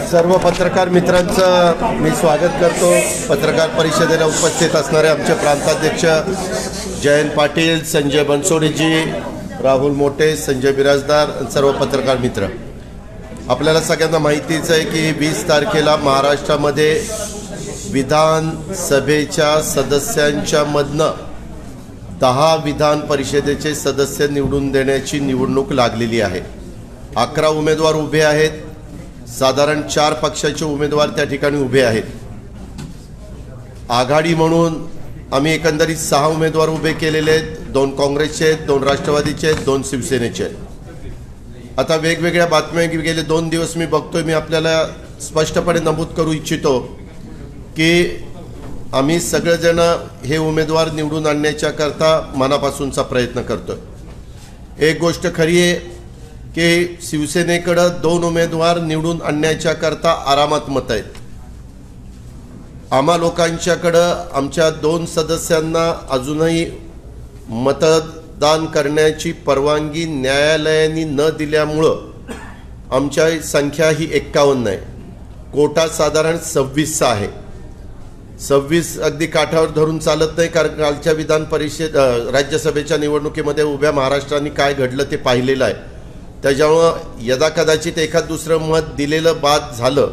सर्व पत्रकार मित्रांचं मी स्वागत करतो। पत्रकार परिषदेला उपस्थित असणारे आमचे प्रांताध्यक्ष जयंत पाटील, संजय बनसोडेजी, राहुल मोटे, संजय बिराजदार, सर्व पत्रकार मित्र, आपल्याला सगळ्यांना माहितीच आहे की 20 तारखेला महाराष्ट्रामध्ये विधानसभेच्या सदस्यांच्या मधनं 10 विधान परिषदेचे सदस्य निवडून देण्याची निवडणूक लागलेली आहे। 11 उमेदवार उभे आहेत। साधारण 4 पक्षाचे उमेदवार त्या ठिकाणी उभे आहेत। आघाडी म्हणून आम्ही एकंदरीत 6 उमेदवार उभे केलेले आहेत। 2 काँग्रेसचे आहेत, 2 राष्ट्रवादीचे आहेत, 2 शिवसेनेचे आहेत। आता वेगवेगळ्या बातम्या गेले 2 दिवस मी बघतोय, मी आपल्याला स्पष्टपणे नमूद करू इच्छितो की आम्ही सगळेजण हे उमेदवार निवडून आणण्याच्या करता मनापासूनचा प्रयत्न करतोय। एक गोष्ट खरी आहे की शिवसेनेकडे 2 उमेदवार निवडून आणण्याच्या करता आरामात मत आहेत। आम्हा लोकांच्याकडे आमच्या 2 सदस्यांना अजूनही मतदान करण्याची परवानगी न्यायालयाने न दिल्यामुळं आमची संख्या ही 51 आहे। कोटा साधारण 26 आहे। 26 अगदी काठावर धरून चालत नाही, कारण कालच्या विधान परिषद राज्यसभेच्या निवडणुकीमध्ये उभ्या महाराष्ट्राने काय घडलं ते पाहिलेलं आहे। त्याच्यामुळं यदा कदाचित एखाद दुसरं मत दिलेलं बाद झालं,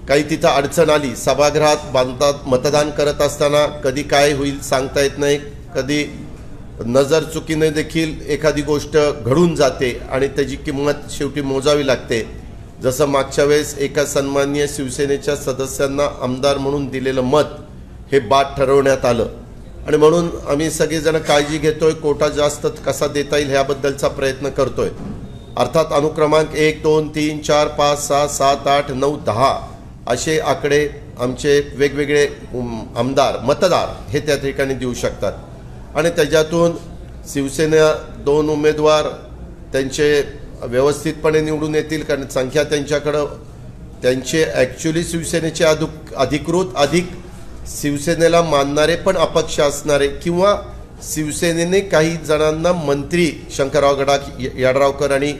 काही तिथं अडचण आली, सभागृहात मतदान करत असताना कधी काय होईल सांगता येत नाही। कधी नजर चुकीने देखील एखादी गोष्ट घडून जाते आणि त्याची किंमत शेवटी मोजावी लागते। जसं मागच्या वेळेस एका सन्माननीय शिवसेनेच्या सदस्यांना आमदार म्हणून दिलेलं मत हे बाद ठरवण्यात आलं आणि म्हणून आम्ही सगळेजण काळजी घेतोय, कोटा जास्त कसा देता येईल ह्याबद्दलचा प्रयत्न करतोय। अर्थात अनुक्रमांक 1, 2, 3, 4, 5, 6, 7, 8, 9, 10 असे आकडे आमचे वेगवेगळे आमदार मतदार हे त्या ठिकाणी देऊ शकतात आणि त्याच्यातून शिवसेना 2 उमेदवार त्यांचे व्यवस्थितपणे निवडून येतील, कारण संख्या त्यांच्याकडं त्यांचे ॲक्च्युली शिवसेनेचे अधिकृत अधिक शिवसेनेला मानणारे पण अपक्ष असणारे किंवा शिवसेनेने काही जणांना मंत्री शंकरराव यड्रावकर आणि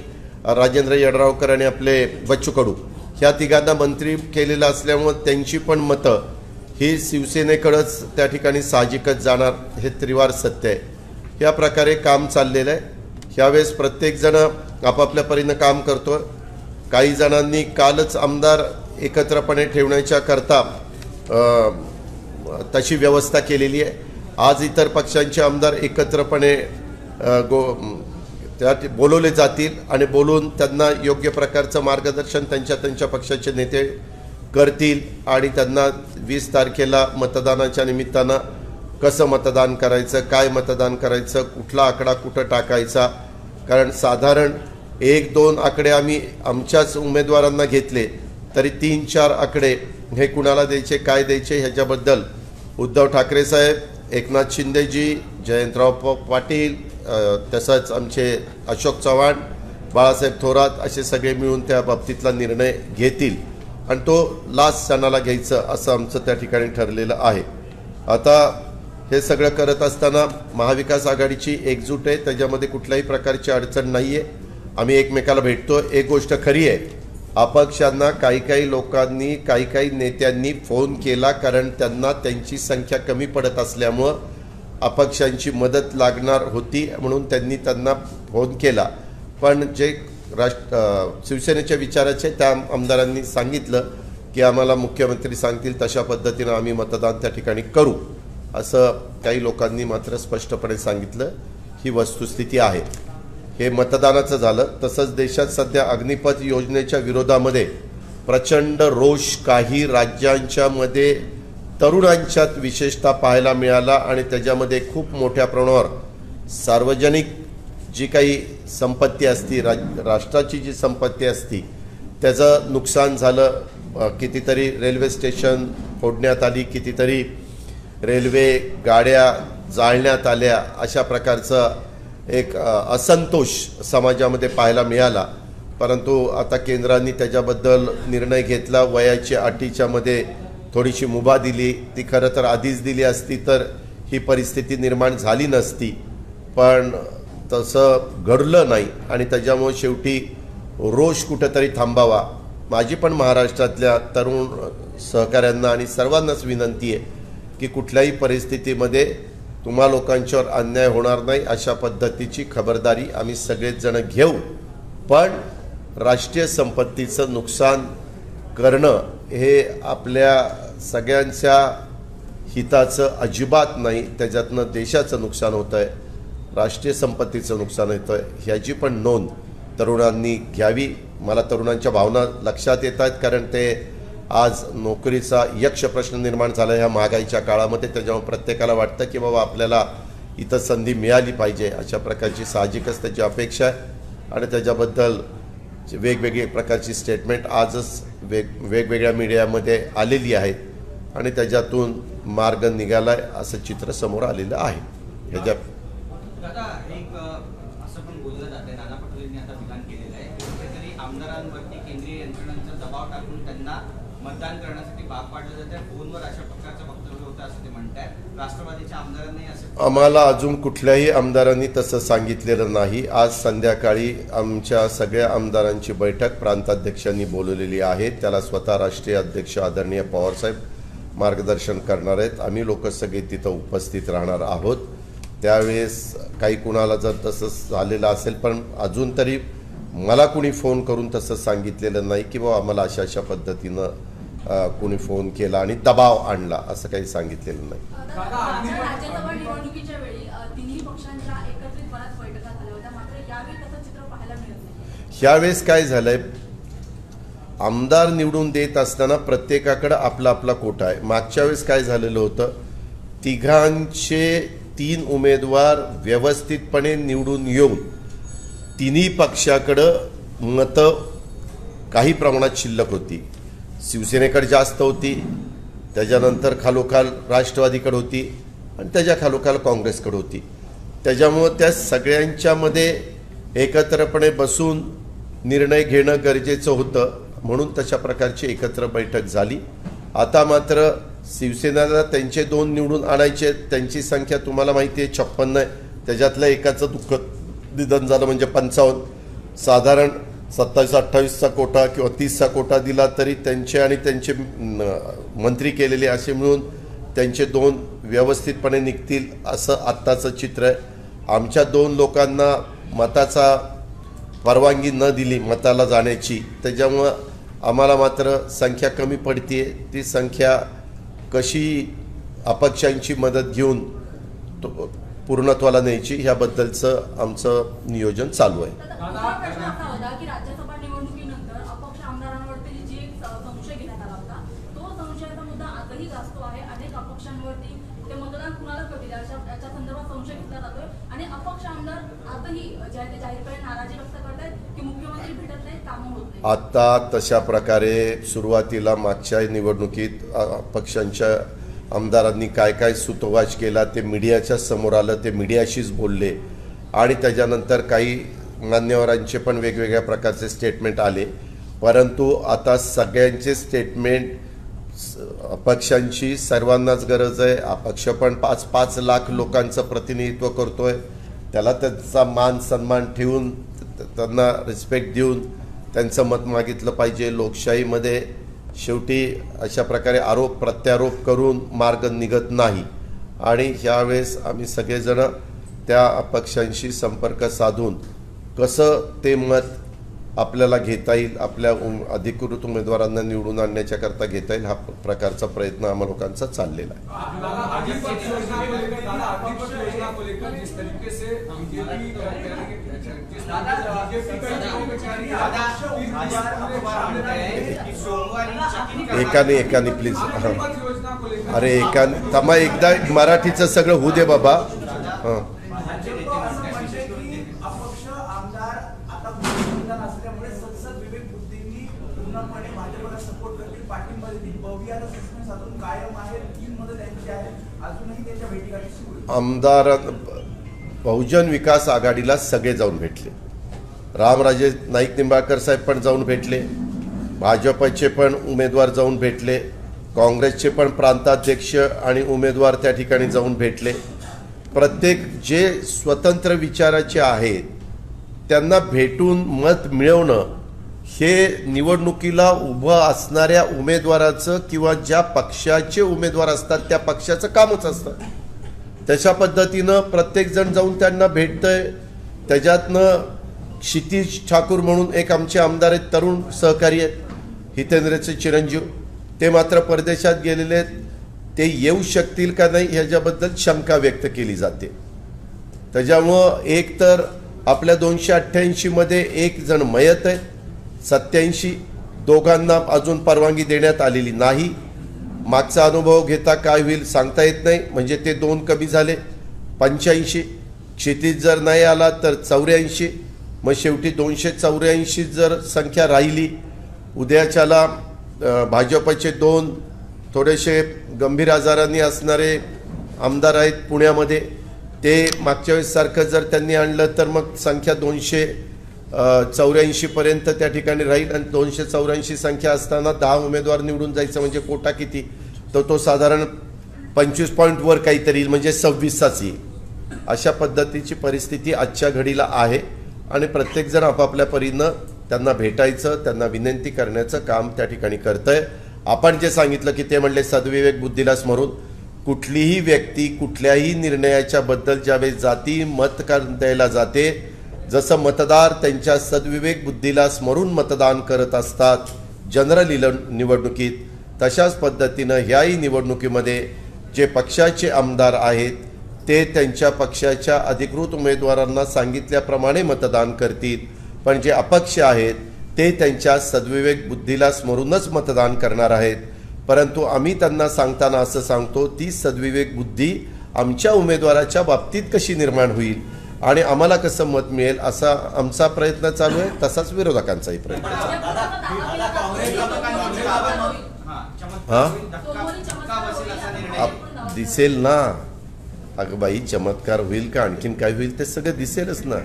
राजेंद्र यड्रावकर आणि आपले बच्चू कडू ह्या तिघांना मंत्री केलेलं असल्यामुळे त्यांची पण मतं ही शिवसेनेकडेच त्या ठिकाणी साहजिकच जाणार, हे त्रिवार सत्य आहे। ह्या प्रकारे काम चाललेलं आहे। ह्यावेळेस प्रत्येकजण आपापल्या परीनं काम करतोय। काही जणांनी कालच आमदार एकत्रपणे ठेवण्याच्या करता तशी व्यवस्था केलेली आहे। आज इतर पक्षांचे आमदार एकत्रपणे त्यात बोलवले जातील आणि बोलून त्यांना योग्य प्रकारचं मार्गदर्शन त्यांच्या पक्षाचे नेते करतील आणि त्यांना 20 तारखेला मतदानाच्या निमित्तानं कसं मतदान करायचं, काय मतदान करायचं, कुठला आकडा कुठं टाकायचा, कारण साधारण 1-2 आकडे आम्ही आमच्याच उमेदवारांना घेतले तरी 3-4 आकडे हे कुणाला द्यायचे, काय द्यायचे ह्याच्याबद्दल उद्धव ठाकरे साहेब, एकनाथ शिंदेजी, जयंतराव पाटील, तसंच आमचे अशोक चव्हाण, बाळासाहेब थोरात असे सगळे मिळून त्या बाबतीतला निर्णय घेतील आणि तो लास्ट क्षणाला घ्यायचं असं आमचं त्या ठिकाणी ठरलेलं आहे। आता हे सगळं करत असताना महाविकास आघाडीची एकजूट आहे, त्याच्यामध्ये कुठल्याही प्रकारची अडचण नाही आहे। आम्ही एकमेकाला भेटतो। एक गोष्ट खरी आहे, अपक्षांना काही लोकांनी काही नेत्यांनी फोन केला, कारण त्यांना त्यांची संख्या कमी पडत असल्यामुळं अपक्षांची मदत लागणार होती म्हणून त्यांना फोन केला, पण जे शिवसेनेच्या विचाराचे त्या आमदारांनी सांगितलं की आम्हाला मुख्यमंत्री सांगतील तशा पद्धतीनं आम्ही मतदान त्या ठिकाणी करू, असं काही लोकांनी मात्र स्पष्टपणे सांगितलं। ही वस्तुस्थिती आहे। हे मतदानाचं झालं। तसंच देशात सध्या अग्निपथ योजनेच्या विरोधामध्ये प्रचंड रोष काही राज्यांच्या मध्ये तरुणांच्यात विशेषतः पाहायला मिळाला आणि त्याच्यामध्ये खूप मोठ्या प्रमाणावर सार्वजनिक जी काही संपत्ती असती, राष्ट्राची जी संपत्ती असती त्याचं नुकसान झालं। कितीतरी रेल्वे स्टेशन फोडण्यात आली, कितीतरी रेल्वे गाड्या जाळण्यात आल्या, अशा प्रकारचं एक असंतोष समाजामध्ये पाहायला मिळाला। परंतु आता केंद्राने त्याच्याबद्दल निर्णय घेतला। वयाची अटीच्या मध्ये थोडीशी मुभा दिली, ती खरं तर आधीच दिली असती तर ही परिस्थिती निर्माण झाली नसती, पण तसं घडलं नाही आणि त्याच्यामुळे शेवटी रोष कुठेतरी थांबावा माझी पण महाराष्ट्रातल्या तरुण सहकाऱ्यांना आणि सर्वांनाच विनंती आहे की कुठल्याही परिस्थितीमध्ये तुम्हा लोकांच्यावर अन्याय होणार नाही अशा पद्धतीची खबरदारी आम्ही सगळेच जण घेऊ. पण राष्ट्रीय संपत्तीचं नुकसान करणं हे आपल्या सगळ्यांच्या हिताचं अजिबात नाही. त्याच्यातनं देशाचं नुकसान होतं आहे, राष्ट्रीय संपत्तीचं नुकसान होतं आहे, ह्याची पण नोंद तरुणांनी घ्यावी. मला तरुणांच्या भावना लक्षात येत आहेत, कारण ते आज नोकरीचा यक्ष प्रश्न निर्माण झाला ह्या महागाईच्या काळामध्ये. त्याच्यामुळे प्रत्येकाला वाटतं की बाबा आपल्याला इथं संधी मिळाली पाहिजे, अशा प्रकारची साहजिकच त्याची अपेक्षा आहे. आणि त्याच्याबद्दल वेगवेगळी प्रकारची स्टेटमेंट आजच वेगवेगळ्या मीडियामध्ये आलेली आहेत आणि त्याच्यातून मार्ग निघाला आहे असं चित्र समोर आलेलं आहे. ह्याच्या दादा एक असं पण बोललं जाते, नाना पटोलेंनी आता विधान केलेलं आहे, कुठेतरी आमदारांवरती केंद्रीय यंत्रणांचा दबाव टाकून त्यांना मतदान करण्यासाठी भाग पाडलं जाते. फोनवर अशा प्रकारचं वक्तव्य होतं असं ते म्हणतात. राष्ट्रवादीच्या आमदारांनी असं आम्हाला अजून कुठल्याही आमदारांनी तसं सांगितलेलं नाही. आज संध्याकाळी आमच्या सगळ्या आमदारांची बैठक प्रांताध्यक्षांनी बोलवलेली आहे. त्याला स्वतः राष्ट्रीय अध्यक्ष आदरणीय पवारसाहेब मार्गदर्शन करणार आहेत. आम्ही लोक सगळे तिथं उपस्थित राहणार आहोत. त्यावेळेस काही कुणाला जर तसं झालेलं असेल, पण अजून तरी मला कुणी फोन करून तसं सांगितलेलं नाही की बाबा आम्हाला अशा अशा पद्धतीनं कुणी फोन केला आणि दबाव आणला, असं काही सांगितलेलं नाही. राज्यसभा निवडणुकीच्या वेळी तिन्ही पक्षांच्या एकत्रित बऱ्याच बैठका झाल्या होत्या, मात्र यावेळी तसं चित्र पाहायला मिळत नाही. ह्यावेळेस काय झालंय, आमदार निवडून देत असताना प्रत्येकाकडे आपला आपला कोटा आहे. मागच्या वेळेस काय झालेलं होतं, तिघांचे 3 उमेदवार व्यवस्थितपणे निवडून येऊन तिन्ही पक्षाकडं मतं काही प्रमाणात शिल्लक होती. शिवसेनेकडे जास्त होती, त्याच्यानंतर खालोखाल राष्ट्रवादीकडे होती आणि त्याच्या खालोखाल काँग्रेसकडे होती. त्याच्यामुळं त्या सगळ्यांच्यामध्ये एकत्रपणे बसून निर्णय घेणं गरजेचं होतं, म्हणून तशा प्रकारची एकत्र बैठक झाली. आता मात्र शिवसेनेला त्यांचे 2 निवडून आणायचे, त्यांची संख्या तुम्हाला माहिती आहे 56 आहे. त्याच्यातल्या एकाचं दुःख निधन झालं म्हणजे 55. साधारण 27-28चा कोटा किंवा 30चा कोटा दिला तरी त्यांचे आणि त्यांचे मंत्री केलेले असे मिळून त्यांचे 2 व्यवस्थितपणे निघतील असं आत्ताचं चित्र आहे. आमच्या 2 लोकांना मताचा परवानगी न दिली मताला जाण्याची, त्याच्यामुळं आम्हाला मात्र संख्या कमी पडते. ती संख्या कशी अपक्षांची मदत घेऊन पूर्णत्वाला न्यायची ह्याबद्दलचं आमचं नियोजन चालू आहे. प्रश्न असा होता की राज्यसभा निवडणुकीनंतर अपक्ष आमदारांवरती जी एक संशय घेण्यात आला होता, तो संशयाचा मुद्दा आजही गाजतो आहे. अनेक अपक्षांवरती ते मतदान कुणाला करतील याच्या संदर्भात संशय घेतला जातोय आणि अपक्ष आमदार आजही जाहीरपणे नाराजी व्यक्त करतायत की मुख्यमंत्री भेटत नाहीत, कामं होत नाही. आता तशा प्रकारे सुरुवातीला मागच्या निवडणुकीत पक्षांच्या आमदारांनी काय काय सुतोवाच केला ते मीडियाच्या समोर आलं, ते मीडियाशीच बोलले आणि त्याच्यानंतर काही मान्यवरांचे पण वेगवेगळ्या प्रकारचे स्टेटमेंट आले. परंतु आता सगळ्यांचे स्टेटमेंट अपक्षांची सर्वांनाच गरज आहे. अपक्ष पण 5-5 लाख लोकांचं प्रतिनिधित्व करतोय, त्याला त्यांचा मान सन्मान ठेवून त्यांना रिस्पेक्ट देऊन त्यांचं मत मागितलं पाहिजे. लोकशाहीमध्ये शेवटी अशा प्रकारे आरोप प्रत्यारोप करून मार्ग निघत नाही आणि ह्यावेळेस आम्ही सगळेजण त्या अपक्षांशी संपर्क साधून कसं ते मत आपल्याला घेता येईल, आपल्या अधिकृत उमेदवारांना निवडून आणण्याच्याकरता घेता येईल, हा प्रकारचा प्रयत्न आम्हा लोकांचा चाललेला आहे. एकाने प्लीज. अरे तमा एकदा मराठीचं सगळं होऊ दे बाबा. हां, आमदार बहुजन विकास आघाडीला सगळे जाऊन भेटले. रामराजे नाईक निंबाळकर साहेब पण जाऊन भेटले, भाजपचे पण उमेदवार जाऊन भेटले, काँग्रेसचे पण प्रांताध्यक्ष आणि उमेदवार त्या ठिकाणी जाऊन भेटले. प्रत्येक जे स्वतंत्र विचाराचे आहेत त्यांना भेटून मत मिळवणं हे निवडणुकीला उभं असणाऱ्या उमेदवाराचं किंवा ज्या पक्षाचे उमेदवार असतात त्या पक्षाचं कामच असतं. तशा पद्धतीनं प्रत्येकजण जाऊन त्यांना भेटतंय. त्याच्यातनं क्षितिज ठाकूर म्हणून एक आमचे आमदार आहेत, तरुण सहकारी आहेत, हितेंद्रचे चिरंजीव, ते मात्र परदेशात गेलेले आहेत. ते येऊ शकतील का नाही ह्याच्याबद्दल शंका व्यक्त केली जाते. त्याच्यामुळं एक तर आपल्या 288 मध्ये एक जण मयत आहे, 87 दोघांना अजून परवानगी देण्यात आलेली नाही. मागचा अनुभव घेता काय होईल सांगता येत नाही, म्हणजे ते 2 कमी झाले 85. क्षितिज जर नाही आला तर 84. मग शेवटी 284 जर संख्या राहिली. उद्याच्याला भाजपचे 2 थोडेसे गंभीर आजारांनी असणारे आमदार आहेत पुण्यामध्ये, ते मागच्या वेळेससारखं जर त्यांनी आणलं तर मग संख्या 284 पर्यंत त्या ठिकाणी राहील. आणि 284 संख्या असताना 10 उमेदवार निवडून जायचं म्हणजे कोटा किती, तर तो साधारण 25 पॉईंट वर काहीतरी येईल, म्हणजे 26च येईल. अशा पद्धतीची परिस्थिती आजच्या घडीला आहे आणि प्रत्येकजण आपापल्या परीनं त्यांना भेटायचं, त्यांना विनंती करण्याचं काम त्या ठिकाणी करतंय. आपण जे सांगितलं की ते म्हणले सद्विवेक बुद्धीला स्मरून, कुठलीही व्यक्ती कुठल्याही निर्णयाच्या बद्दल ज्यावेळेस जाती मत द्यायला जाते, जसं मतदार त्यांच्या सद्विवेक बुद्धीला स्मरून मतदान करत असतात जनरल निवडणुकीत, तशाच पद्धतीनं ह्याही निवडणुकीमध्ये जे पक्षाचे आमदार आहेत ते त्यांच्या पक्षाच्या अधिकृत उमेदवारांना सांगितल्याप्रमाणे मतदान करतील. पण जे अपक्ष आहेत ते त्यांच्या सद्विवेक बुद्धीला स्मरूनच मतदान करणार आहेत. परंतु आम्ही त्यांना सांगताना असं सांगतो, ती सद्विवेक बुद्धी आमच्या उमेदवाराच्या बाबतीत कशी निर्माण होईल आणि आम्हाला कसं मत मिळेल असा आमचा प्रयत्न चालू आहे, तसाच विरोधकांचाही प्रयत्न चालू आहे. दिसेल ना, अगं बाई, चमत्कार होईल का आणखीन काय होईल ते सगळं दिसेलच ना.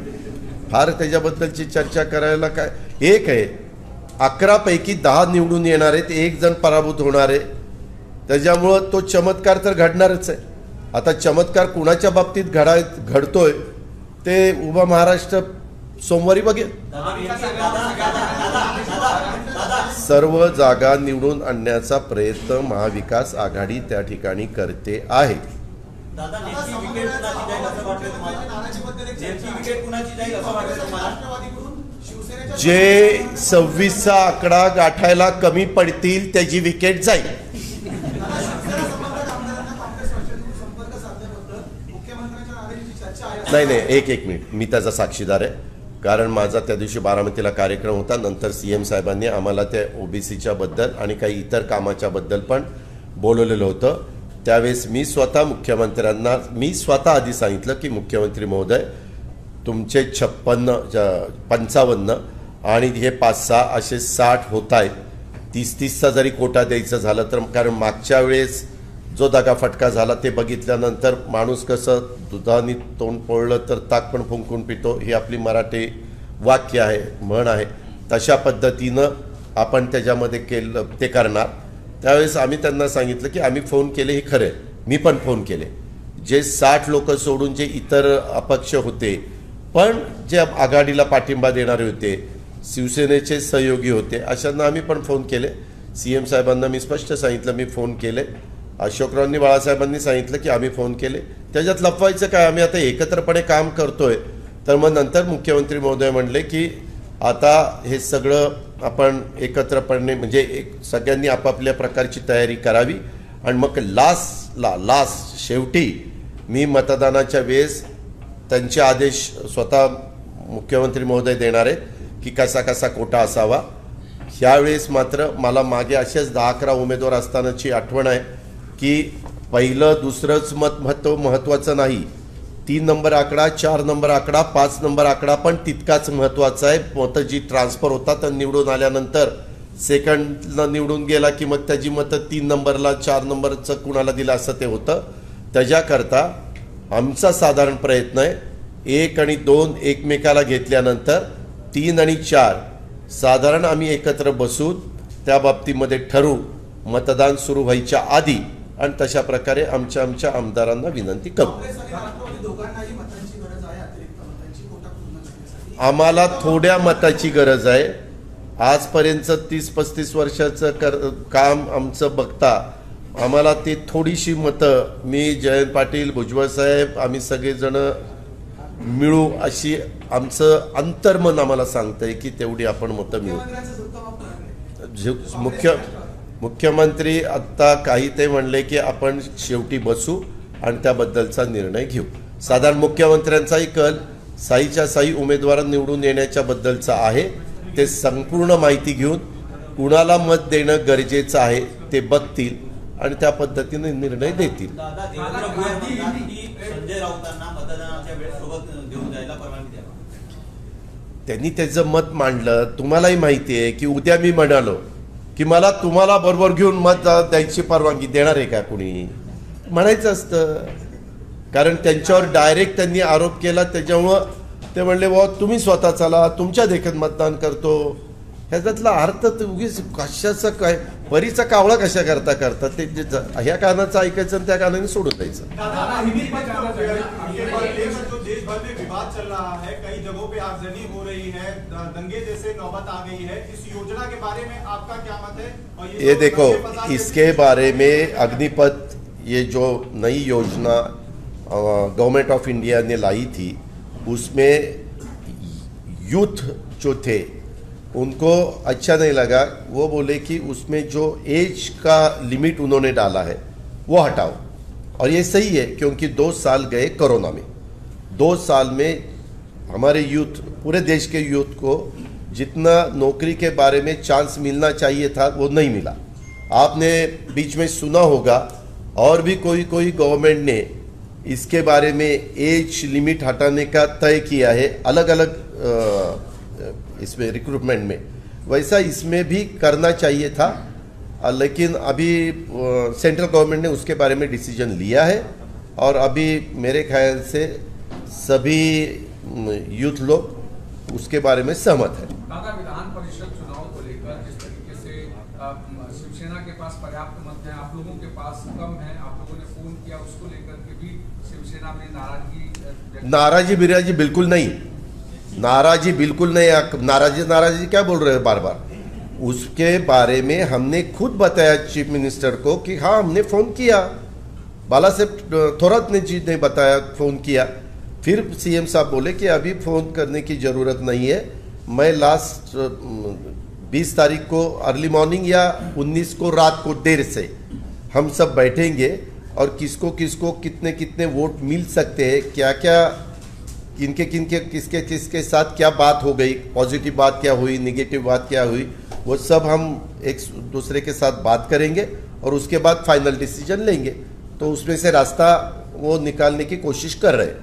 फार त्याच्याबद्दलची चर्चा करायला काय. एक आहे 11 पैकी 10 निवडून येणार आहेत, 1 जण पराभूत होणार आहे. त्याच्यामुळं तो चमत्कार तर घडणारच आहे. आता चमत्कार कुणाच्या बाबतीत घडतोय ते उभा महाराष्ट्र सोमवारी बघेल. सर्व जागा निवडून आणण्याचा प्रयत्न महाविकास आघाडी त्या ठिकाणी करते आहे. जे 26चा आकडा गाठायला कमी पडतील त्याची विकेट जाईल. नाही, एक मिनिट, मी त्याचा साक्षीदार आहे. कारण माझा त्या दिवशी बारामतीला कार्यक्रम होता. नंतर CM साहेबांनी आम्हाला त्या OBCच्या बद्दल आणि काही इतर कामाच्या बद्दल पण बोलवलेलं होतं. त्यावेळेस मी स्वतः आधी सांगितलं की मुख्यमंत्री महोदय, तुमचे 55 आणि हे 5-6 असे 60 होत आहेत. 30-30चा जरी कोटा द्यायचं झालं तर, कारण मागच्या वेळेस जो दगाफटका झाला ते बघितल्यानंतर माणूस कसं दुधाने तोंड पोळलं तर ताक पण फुंकून पितो, ही आपली मराठी वाक्य आहे, म्हण आहे. तशा पद्धतीनं आपण त्याच्यामध्ये केलं ते करणार. त्यावेळेस आम्ही त्यांना सांगितलं की आम्ही फोन केले, हे खरं आहे, मी पण फोन केले. जे 60 लोक सोडून जे इतर अपक्ष होते पण जे आघाडीला पाठिंबा देणारे होते, शिवसेनेचे सहयोगी होते, अशांना आम्ही पण फोन केले. CM साहेबांना मी स्पष्ट सांगितलं मी फोन केले. अशोकरावांनी बाळासाहेबांनी सांगितलं की आम्ही फोन केले. त्याच्यात लपवायचं काय, आम्ही आता एकत्रपणे काम करतोय. तर मग नंतर मुख्यमंत्री महोदय म्हणले की आता हे सगळं आपण एकत्रपणे म्हणजे सगळ्यांनी आपापल्या प्रकारची तयारी करावी आणि मग लास्ट शेवटी मी मतदानाच्या वेळेस त्यांचे आदेश स्वतः मुख्यमंत्री महोदय देणार आहेत की कसा कसा कोटा असावा. ह्यावेळेस मात्र मला मागे असेच 10-11 उमेदवार असतानाची आठवण आहे की पहिलं दुसरंच मत महत्त्वाचं नाही, 3 नंबर आकडा, 4 नंबर आकडा, 5 नंबर आकडा पण तितकाच महत्त्वाचा आहे. मतं जी ट्रान्सफर होतात आणि निवडून आल्यानंतर सेकंडला निवडून गेला की मग त्याची मतं 3 नंबरला 4 नंबरचं कुणाला दिलं असं ते होतं. त्याच्याकरता आमचा साधारण प्रयत्न आहे 1 आणि 2 एकमेकाला घेतल्यानंतर 3 आणि 4 साधारण आम्ही एकत्र बसून त्या बाबतीमध्ये ठरवू मतदान सुरू व्हायच्या आधी आणि तशा प्रकारे आमच्या आमदारांना विनंती करू. आम्हाला थोड्या मताची गरज आहे. आजपर्यंतचं 30-35 वर्षाचं काम आमचं बघता आम्हाला ती थोडीशी मतं, मी जयंत पाटील, भुजबळ साहेब, आम्ही सगळेजण मिळू अशी आमचं अंतर्मन आम्हाला सांगतंय की तेवढी आपण मतं मिळू. मुख्यमंत्री आत्ता काही ते म्हणले की आपण शेवटी बसू आणि त्याबद्दलचा निर्णय घेऊ. साधारण मुख्यमंत्र्यांचाही कल साईच्या साई उमेदवार निवडून येण्याच्या बद्दलचा आहे. ते संपूर्ण माहिती घेऊन कुणाला मत देणं गरजेचं आहे ते बघतील आणि त्या पद्धतीने निर्णय देतील. संजय राऊतांना मतदानाच्या वेळेस सोबत घेऊन जायला परवानगी द्यावी. त्यांनी त्याचं मत मांडलं. तुम्हालाही माहिती आहे की उद्या मी म्हणालो की मला तुम्हाला बरोबर घेऊन मत द्यायची परवानगी देणार आहे का कुणी? म्हणायचं असतं. कारण त्यांच्यावर डायरेक्ट त्यांनी आरोप केला, त्याच्यामुळं ते म्हणले बाबा तुम्ही स्वतः चला, तुमच्या देखत मतदान करतो. ह्याच्यातला अर्थ उगीच कशाचं काय परीचा कावळा कशा करता ते ह्या कानाचं ऐकायचं आणि त्या कानाने सोडून द्यायचं. देश भर में विवाद चल रहा है, कई जगहों पे आगजनी हो रही है, दंगे जैसे नौबत आ गई है, इस योजना के बारे में आपका क्या मत है? और ये देखो, इसके बारे में अग्निपथ, ये जो नई योजना गवर्नमेंट ऑफ इंडिया ने लाई थी, उसमें यूथ जो थे उनको अच्छा नहीं लगा. वो बोले कि उसमें जो एज का लिमिट उन्होंने डाला है वो हटाओ. और ये सही है क्योंकि 2 साल गए कोरोना में. 2 साल में हमारे यूथ, पूरे देश के यूथ को जितना नौकरी के बारे में चांस मिलना चाहिए था वो नहीं मिला. आपने बीच में सुना होगा और भी कोई गवर्नमेंट ने इसके बारे में एज लिमिट हटाने का तय किया है अलग अलग इसमें रिक्रूटमेंट में. वैसा इसमें भी करना चाहिए था, लेकिन अभी सेंट्रल गवर्नमेंट ने उसके बारे में डिसीजन लिया है और अभी मेरे ख्याल से सभी यूथ लोग उसके बारे में सहमत है. दादा, विधान परिषद चुनाव को लेकर जिस तरीके से शिवसेना के पास पर्याप्त मत है, आप लोगों के पास कम है, आप लोगों ने फोन किया, उसको लेकर के भी शिवसेना में नाराजी बिराजी बिल्कुल नहीं. नाराजी बिल्कुल नहीं. नाराजी क्या बोल रहे हैं बार बार? उसके बारे में हमने खुद बताया चीफ मिनिस्टर को कि हाँ हमने फ़ोन किया. बाला साहब थोरात जी ने बताया, फ़ोन किया. फिर सीएम साहब बोले कि अभी फ़ोन करने की ज़रूरत नहीं है, मैं लास्ट 20 तारीख को अर्ली मॉर्निंग या 19 को रात को देर से हम सब बैठेंगे और किसको किसको कितने कितने वोट मिल सकते हैं, क्या क्या किनके किसके साथ क्या बात हो गई, पॉजिटिव बात क्या हुई, निगेटिव बात क्या हुई, वो सब हम एक दूसरे के साथ बात करेंगे और उसके बाद फाइनल डिसीजन लेंगे. तो उसमें से रास्ता वो निकालने की कोशिश कर रहे हैं.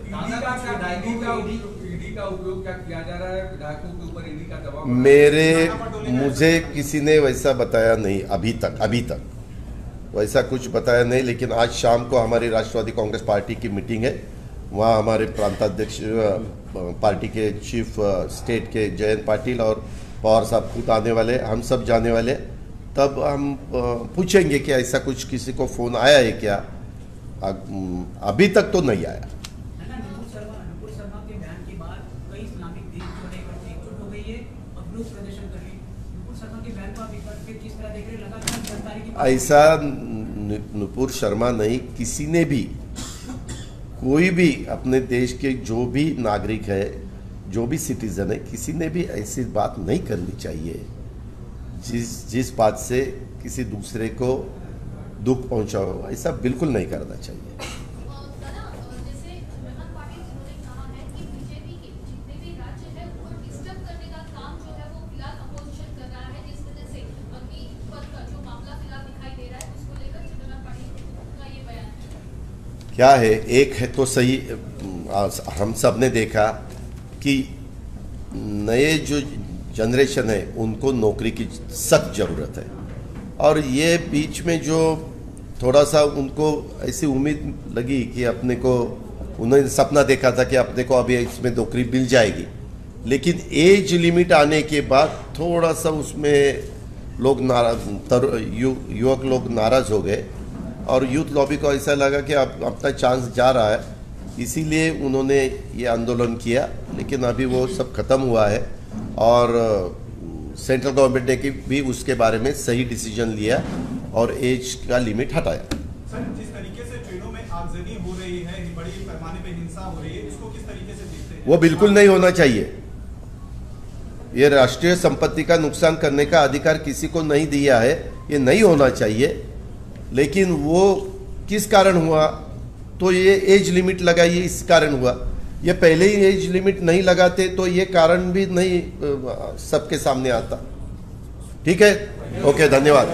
ईडी का उपयोग क्या किया जा रहा है विधायकों के ऊपर? ईडी का दबाव मुझे किसी ने वैसा बताया नहीं अभी तक वैसा कुछ बताया नहीं. लेकिन आज शाम को हमारी राष्ट्रवादी कांग्रेस पार्टी की मीटिंग है. वहाँ हमारे प्रांताध्यक्ष पार्टी के चीफ स्टेट के जयंत पाटिल और पवार साहब खुद आने वाले, हम सब जाने वाले. तब हम पूछेंगे कि ऐसा कुछ किसी को फ़ोन आया है क्या. अभी तक तो नहीं आया. नुपुर शर्मा के बयान के बाद कई इस्लामिक देश जो है एकजुट हो गई है और विरोध प्रदर्शन कर रही है. नुपुर शर्मा के बयान को आप किस तरह देख रहे हैं? लगातार गिरफ्तारी की ऐसा नुपुर शर्मा नहीं, किसी ने भी, कोई भी अपने देश के जो भी नागरिक है, जो भी सिटीजन है, किसी ने भी ऐसी बात नहीं करनी चाहिए जिस बात से किसी दूसरे को दुख पहुंचा हो. ऐसा बिल्कुल नहीं करना चाहिए. क्या है, एक है तो सही, हम सब ने देखा कि नए जो जनरेशन है उनको नौकरी की सख्त ज़रूरत है. और ये बीच में जो थोड़ा सा उनको ऐसी उम्मीद लगी कि अपने को, उन्होंने सपना देखा था कि अपने को अभी इसमें नौकरी मिल जाएगी, लेकिन एज लिमिट आने के बाद थोड़ा सा उसमें लोग युवक लोग नाराज़ हो गए और यूथ लॉबी को ऐसा लगा कि अब अपना चांस जा रहा है, इसीलिए उन्होंने ये आंदोलन किया. लेकिन अभी वो सब खत्म हुआ है और सेंट्रल गवर्नमेंट ने भी उसके बारे में सही डिसीजन लिया और एज का लिमिट हटाया। सर, जिस तरीके से ट्रेनों में आगजनी हो रही है, बड़ी पैमाने पे हिंसा हो रही है, इसको किस तरीके से देखते हैं? वो बिल्कुल नहीं होना चाहिए। ये राष्ट्रीय संपत्ति का नुकसान करने का अधिकार किसी को नहीं दिया है, ये नहीं होना चाहिए। लेकिन वो किस कारण हुआ, तो ये एज लिमिट लगाइए, इस कारण हुआ। ये पहले ही एज लिमिट नहीं लगाते तो ये कारण भी नहीं सबके सामने आता। ठीक है, ओके, धन्यवाद।